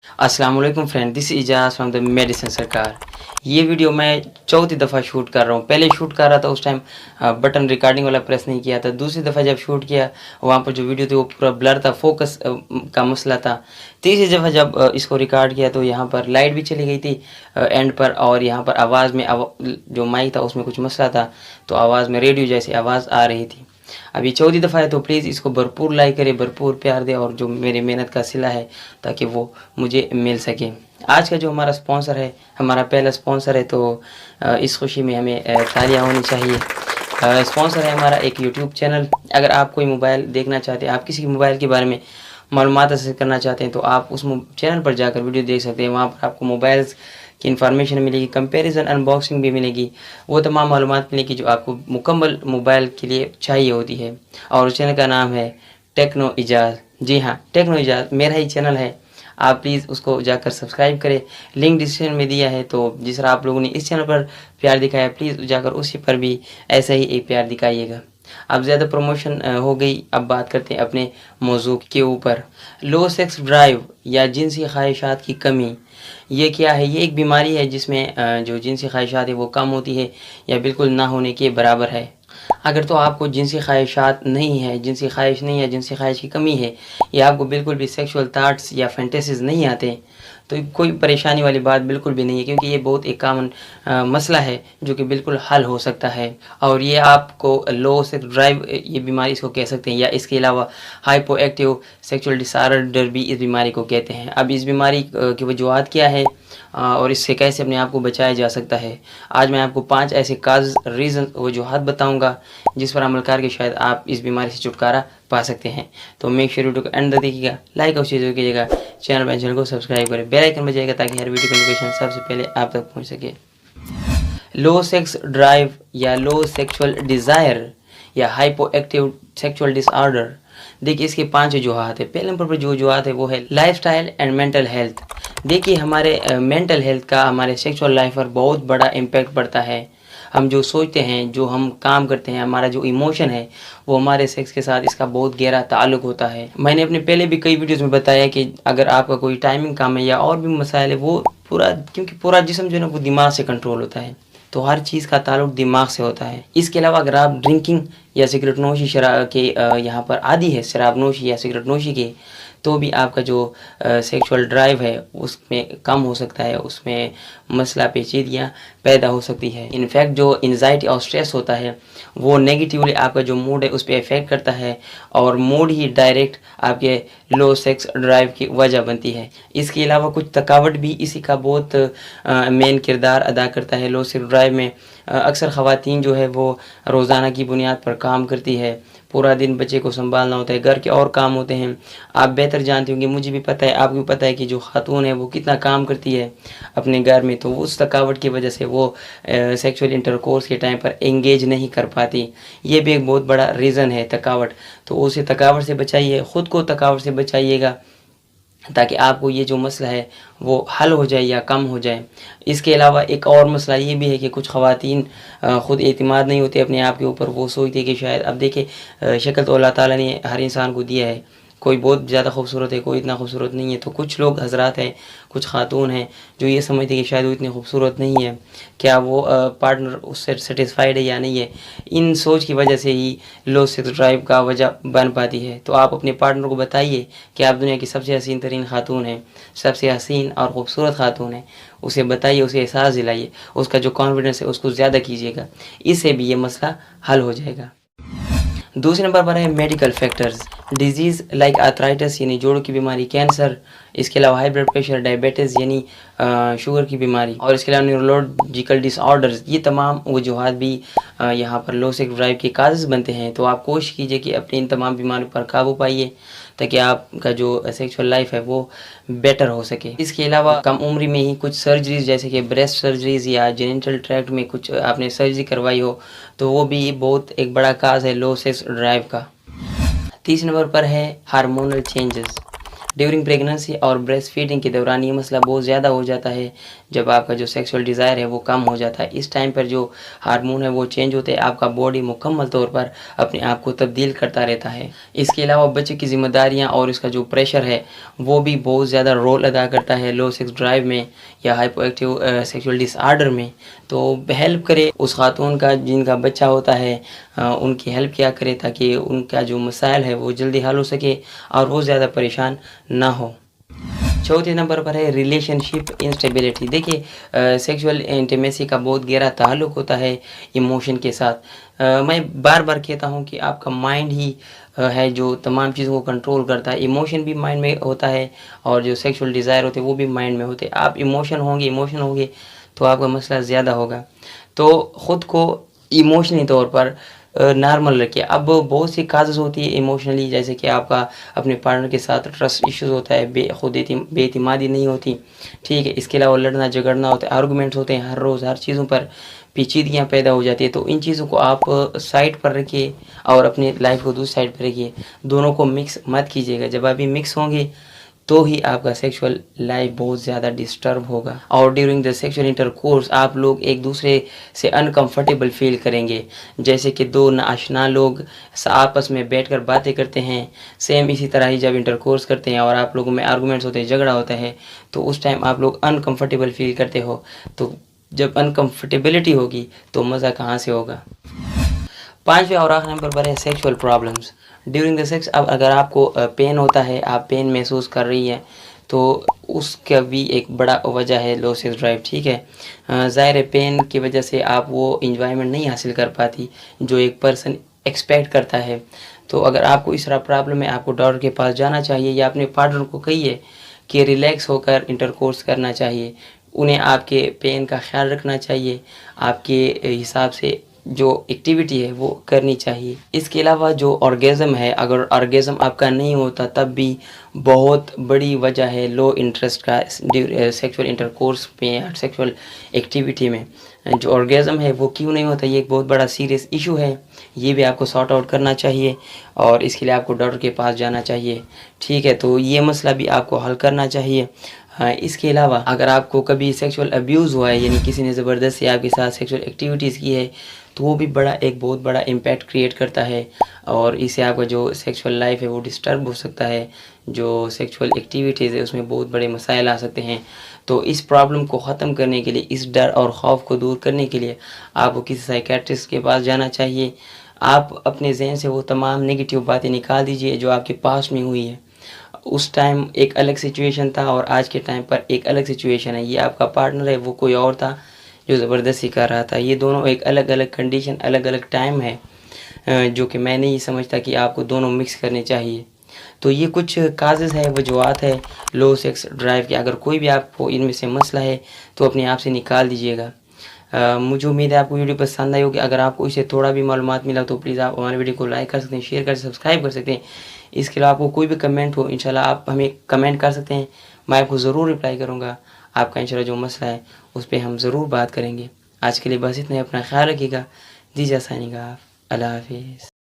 अस्सलाम वालेकुम friend, this is Ejaz from the medicine सरकार। ये वीडियो मैं चौथी दफ़ा शूट कर रहा हूँ। पहले शूट कर रहा था उस टाइम बटन रिकॉर्डिंग वाला प्रेस नहीं किया था। दूसरी दफ़ा जब शूट किया वहाँ पर जो वीडियो थी वो पूरा ब्लर था, फोकस का मसला था। तीसरी दफ़ा जब इसको रिकॉर्ड किया तो यहाँ पर लाइट भी चली गई थी एंड पर, और यहाँ पर आवाज़ में जो माइक था उसमें कुछ मसला था, तो आवाज़ में रेडियो जैसी आवाज़ आ रही थी। अभी चौथी दफ़ा है तो प्लीज़ इसको भरपूर लाइक करें, भरपूर प्यार दें और जो मेरी मेहनत का सिला है ताकि वो मुझे मिल सके। आज का जो हमारा स्पॉन्सर है, हमारा पहला स्पॉन्सर है, तो इस खुशी में हमें तालियां होनी चाहिए। स्पॉन्सर है हमारा एक यूट्यूब चैनल। अगर आप कोई मोबाइल देखना चाहते हैं, आप किसी मोबाइल के बारे में मालूमात हासिल करना चाहते हैं तो आप उस चैनल पर जाकर वीडियो देख सकते हैं। वहाँ पर आपको मोबाइल्स की इन्फॉर्मेशन मिलेगी, कंपैरिजन अनबॉक्सिंग भी मिलेगी, वो तमाम मालूमात मिलेगी जो आपको मुकम्मल मोबाइल के लिए चाहिए होती है। और उस चैनल का नाम है टेक्नो इजाज़। जी हाँ, टेक्नो इजाज़ मेरा ही चैनल है। आप प्लीज़ उसको जाकर सब्सक्राइब करें, लिंक डिस्क्रिप्शन में दिया है। तो जिस तरह आप लोगों ने इस चैनल पर प्यार दिखाया, प्लीज़ जाकर उसी पर भी ऐसा ही एक प्यार दिखाइएगा। अब ज़्यादा प्रमोशन हो गई, अब बात करते हैं अपने मौजू के ऊपर। लो सेक्स ड्राइव या जिनसी ख्वाहिशात की कमी, ये क्या है? ये एक बीमारी है जिसमें जो जिनसी ख्वाहिशात है वो कम होती है या बिल्कुल ना होने के बराबर है। अगर तो आपको जिनसी ख्वाहिशात नहीं है, जिनसी ख्वाहिश नहीं है, जिनसी ख्वाहिश की कमी है, या आपको बिल्कुल भी सेक्सुअल थाट्स या फैंटेसीज नहीं आते, तो कोई परेशानी वाली बात बिल्कुल भी नहीं है, क्योंकि ये बहुत एक कॉमन मसला है जो कि बिल्कुल हल हो सकता है। और ये आपको लो सेक्स ड्राइव, ये बीमारी इसको कह सकते हैं, या इसके अलावा हाइपो एक्टिव सेक्सुअल डिसऑर्डर भी इस बीमारी को कहते हैं। अब इस बीमारी की वजूहत क्या है और इससे कैसे अपने आप को बचाया जा सकता है, आज मैं आपको 5 ऐसे काज रीज़न वजूहत बताऊंगा जिस पर अमल करके शायद आप इस बीमारी से छुटकारा पा सकते हैं। तो मेक श्योर वीडियो को एंड तक देखिएगा, लाइक और शेयर कीजिएगा, चैनल को सब्सक्राइब करें, बेल आइकन बजाइएगा ताकि हर वीडियो की नोटिफिकेशन सबसे पहले आप तक पहुंच सके। लो सेक्स ड्राइव या लो सेक्सुअल डिज़ायर या हाइपो एक्टिव सेक्सुअल डिसऑर्डर, देखिए इसके 5 वजूहत है। पहले नंबर पर जो वजूहत है वो है लाइफस्टाइल एंड मेंटल हेल्थ। देखिए हमारे मेंटल हेल्थ का हमारे सेक्सुअल लाइफ पर बहुत बड़ा इम्पैक्ट पड़ता है। हम जो सोचते हैं, जो हम काम करते हैं, हमारा जो इमोशन है वो हमारे सेक्स के साथ इसका बहुत गहरा ताल्लुक होता है। मैंने अपने पहले भी कई वीडियोस में बताया कि अगर आपका कोई टाइमिंग काम है या और भी मसाइल है, वो पूरा, क्योंकि पूरा जिस्म जो है ना वो दिमाग से कंट्रोल होता है, तो हर चीज़ का ताल्लुक दिमाग से होता है। इसके अलावा अगर आप ड्रिंकिंग या सिगरेट नोशी शराब के यहाँ पर आदी है, शराब नोशी या सिगरेट नोशी के, तो भी आपका जो सेक्सुअल ड्राइव है उसमें कम हो सकता है, उसमें मसला पेचीदगियाँ पैदा हो सकती है। इनफैक्ट जो एंजाइटी और स्ट्रेस होता है वो नेगेटिवली आपका जो मूड है उस पर इफ़ेक्ट करता है, और मूड ही डायरेक्ट आपके लो सेक्स ड्राइव की वजह बनती है। इसके अलावा कुछ थकावट भी इसी का बहुत मेन किरदार अदा करता है। लो सेक्स ड्राइव में अक्सर ख़वातीन जो है वो रोज़ाना की बुनियाद पर काम करती है, पूरा दिन बच्चे को संभालना होता है, घर के और काम होते हैं। आप बेहतर जानते होंगे, मुझे भी पता है, आपको भी पता है कि जो खातून है वो कितना काम करती है अपने घर में, तो उस थकावट की वजह से वो सेक्सुअल इंटरकोर्स के टाइम पर एंगेज नहीं कर पाती। ये भी एक बहुत बड़ा रीज़न है थकावट। तो उसे थकावट से बचाइए, ख़ुद को थकावट से बचाइएगा ताकि आपको ये जो मसला है वो हल हो जाए या कम हो जाए। इसके अलावा एक और मसला ये भी है कि कुछ ख़वातीन ख़ुद एतमाद नहीं होते अपने आप के ऊपर। वो सोचते कि शायद, अब देखिए शक्ल तो अल्लाह ताला ने हर इंसान को दिया है, कोई बहुत ज़्यादा खूबसूरत है, कोई इतना खूबसूरत नहीं है। तो कुछ लोग हजरात हैं, कुछ खातून हैं जो ये समझते हैं कि शायद वो इतनी खूबसूरत नहीं है, क्या वो पार्टनर उससे सेटिस्फाइड है या नहीं है। इन सोच की वजह से ही लो सेक्स ड्राइव का वजह बन पाती है। तो आप अपने पार्टनर को बताइए कि आप दुनिया की सबसे हसीन तरीन खातून हैं, सबसे हसीन और ख़ूबसूरत खातून हैं। उसे बताइए, उसे एहसास दिलाइए, उसका जो कॉन्फिडेंस है उसको ज़्यादा कीजिएगा, इससे भी ये मसला हल हो जाएगा। दूसरे नंबर पर है medical factors. Disease like arthritis यानी जोड़ों की बीमारी, कैंसर, इसके अलावा हाई ब्लड प्रेशर, डायबिटीज़ यानी शुगर की बीमारी, और इसके अलावा न्यूरोलॉजिकल डिसऑर्डर्स, ये तमाम वजूहत भी यहाँ पर लो सेक्स ड्राइव के काज़ बनते हैं। तो आप कोशिश कीजिए कि अपनी इन तमाम बीमारियों पर काबू पाइए ताकि आपका जो सेक्सुअल लाइफ है वो बेटर हो सके। इसके अलावा कम उम्र में ही कुछ सर्जरीज जैसे कि ब्रेस्ट सर्जरीज या जेनिटल ट्रैक्ट में कुछ आपने सर्जरी करवाई हो, तो वो भी बहुत एक बड़ा काज है लो सेक्स ड्राइव का। तीसरे नंबर पर है हार्मोनल चेंजेस। ड्यूरिंग प्रेगनेंसी और ब्रेस्ट फीडिंग के दौरान ये मसला बहुत ज़्यादा हो जाता है, जब आपका जो सेक्सुअल डिज़ायर है वो कम हो जाता है। इस टाइम पर जो हार्मोन है वो चेंज होते हैं, आपका बॉडी मुकम्मल तौर पर अपने आप को तब्दील करता रहता है। इसके अलावा बच्चे की ज़िम्मेदारियाँ और इसका जो प्रेशर है वो भी बहुत ज़्यादा रोल अदा करता है लो सेक्स ड्राइव में या हाइपर एक्टिव सेक्सुअल डिसऑर्डर में। तो हेल्प करे उस खातून का जिनका बच्चा होता है, उनकी हेल्प किया करे ताकि उनका जो मसाइल है वो जल्दी हल हो सके और वो ज़्यादा परेशान ना हो। चौथे नंबर पर है रिलेशनशिप इंस्टेबिलिटी। देखिए सेक्सुअल इंटीमेसी का बहुत गहरा ताल्लुक होता है इमोशन के साथ। मैं बार बार कहता हूँ कि आपका माइंड ही है जो तमाम चीज़ों को कंट्रोल करता है। इमोशन भी माइंड में होता है और जो सेक्सुअल डिज़ायर होते हैं वो भी माइंड में होते हैं। आप इमोशन होंगे तो आपका मसला ज़्यादा होगा। तो ख़ुद को इमोशनली तौर पर नॉर्मल रखिए। अब बहुत सी काजेज़ होती है इमोशनली, जैसे कि आपका अपने पार्टनर के साथ ट्रस्ट इश्यूज़ होता है, बेइतिमादी नहीं होती, ठीक है। इसके अलावा लड़ना झगड़ना होता है, आर्गूमेंट्स होते हैं हर रोज़, हर चीज़ों पर पेचीदगियाँ पैदा हो जाती है। तो इन चीज़ों को आप साइड पर रखिए और अपनी लाइफ को दूसरी साइड पर रखिए। दोनों को मिक्स मत कीजिएगा। जब अभी मिक्स होंगे तो ही आपका सेक्सुअल लाइफ बहुत ज़्यादा डिस्टर्ब होगा। और ड्यूरिंग द सेक्सुअल इंटरकोर्स आप लोग एक दूसरे से अनकंफर्टेबल फील करेंगे, जैसे कि दो नाआशना लोग आपस में बैठकर बातें करते हैं। सेम इसी तरह ही जब इंटरकोर्स करते हैं और आप लोगों में आर्गूमेंट्स होते हैं, झगड़ा होता है, तो उस टाइम आप लोग अनकंफर्टेबल फील करते हो। तो जब अनकंफर्टेबिलिटी होगी तो मज़ा कहाँ से होगा। पाँचवें और आखिरी नंबर पर है sexual problems during the sex. अब अगर आपको पेन होता है, आप पेन महसूस कर रही हैं, तो उसका भी एक बड़ा वजह है लो सेक्स ड्राइव, ठीक है। ज़ाहिर है पेन की वजह से आप वो इंजॉयमेंट नहीं हासिल कर पाती जो एक पर्सन एक्सपेक्ट करता है। तो अगर आपको इस तरह प्रॉब्लम है, आपको डॉक्टर के पास जाना चाहिए या अपने पार्टनर को कहिए कि रिलैक्स होकर इंटरकोर्स करना चाहिए। उन्हें आपके पेन का ख्याल रखना चाहिए, आपके हिसाब से जो एक्टिविटी है वो करनी चाहिए। इसके अलावा जो ऑर्गेज़म है, अगर ऑर्गेज़म आपका नहीं होता तब भी बहुत बड़ी वजह है लो इंटरेस्ट का सेक्सुअल इंटरकोर्स में या सेक्सुअल एक्टिविटी में। जो ऑर्गेज़म है वो क्यों नहीं होता, ये एक बहुत बड़ा सीरियस इशू है। ये भी आपको सॉर्ट आउट करना चाहिए और इसके लिए आपको डॉक्टर के पास जाना चाहिए, ठीक है। तो ये मसला भी आपको हल करना चाहिए। हाँ, इसके अलावा अगर आपको कभी सेक्सुअल अब्यूज़ हुआ है, यानी किसी ने ज़बरदस्ती आपके साथ सेक्सुअल एक्टिविटीज़ की है, तो वो भी एक बहुत बड़ा इम्पैक्ट क्रिएट करता है और इससे आपका जो सेक्सुअल लाइफ है वो डिस्टर्ब हो सकता है। जो सेक्सुअल एक्टिविटीज़ है उसमें बहुत बड़े मसाइल आ सकते हैं। तो इस प्रॉब्लम को ख़त्म करने के लिए, इस डर और खौफ को दूर करने के लिए आपको किसी साइकेट्रिस्ट के पास जाना चाहिए। आप अपने जहन से वो तमाम नेगेटिव बातें निकाल दीजिए जो आपके पास में हुई है। उस टाइम एक अलग सिचुएशन था और आज के टाइम पर एक अलग सिचुएशन है। ये आपका पार्टनर है, वो कोई और था जो ज़बरदस्ती कर रहा था। ये दोनों एक अलग अलग कंडीशन, अलग अलग टाइम है, जो कि मैं नहीं समझता कि आपको दोनों मिक्स करने चाहिए। तो ये कुछ काजेज़ है, वजूहात है लो सेक्स ड्राइव के। अगर कोई भी आपको इनमें से मसला है तो अपने आप से निकाल दीजिएगा। मुझे उम्मीद है आपको वीडियो पसंद आई होगी। अगर आपको इससे थोड़ा भी मालूमात मिला तो प्लीज़ आप हमारे वीडियो को लाइक कर सकते हैं, शेयर कर, सब्सक्राइब कर सकते हैं। इसके अलावा आपको कोई भी कमेंट हो, इंशाल्लाह आप हमें कमेंट कर सकते हैं, मैं आपको ज़रूर रिप्लाई करूँगा। आपका इंशाल्लाह जो मसला है उस पर हम ज़रूर बात करेंगे। आज के लिए बस इतना ही। अपना ख्याल रखिएगा। दीजिए साइनिंग ऑफ। अल्लाह हाफिज़।